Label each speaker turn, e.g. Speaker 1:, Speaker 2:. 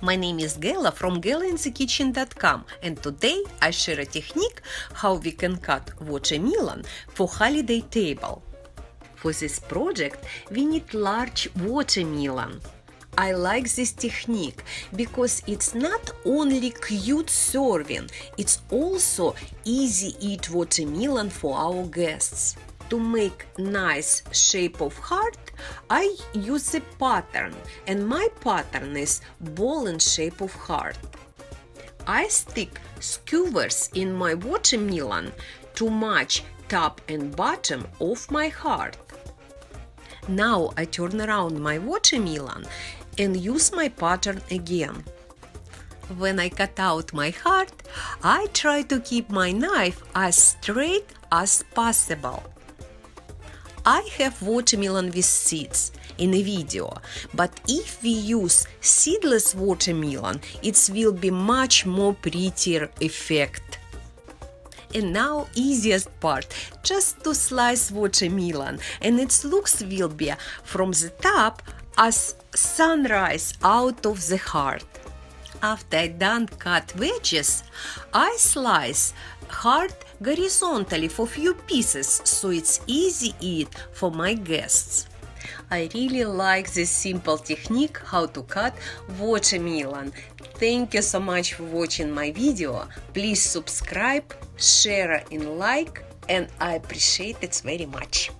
Speaker 1: My name is Gela from GelaInTheKitchen.com, and today I share a technique how we can cut watermelon for holiday table. For this project we need large watermelon. I like this technique because it's not only cute serving, it's also easy eat watermelon for our guests. To make nice shape of heart, I use a pattern, and my pattern is ball in shape of heart. I stick skewers in my watermelon to match top and bottom of my heart. Now I turn around my watermelon and use my pattern again. When I cut out my heart, I try to keep my knife as straight as possible. I have watermelon with seeds in a video, but if we use seedless watermelon, it will be much more prettier effect. And now easiest part, just to slice watermelon, and its looks will be from the top as sunrise out of the heart. After I done cut wedges, I slice heart horizontally for few pieces, so it's easy eat for my guests. I really like this simple technique how to cut watermelon. Thank you so much for watching my video. Please subscribe, share and like, and I appreciate it very much.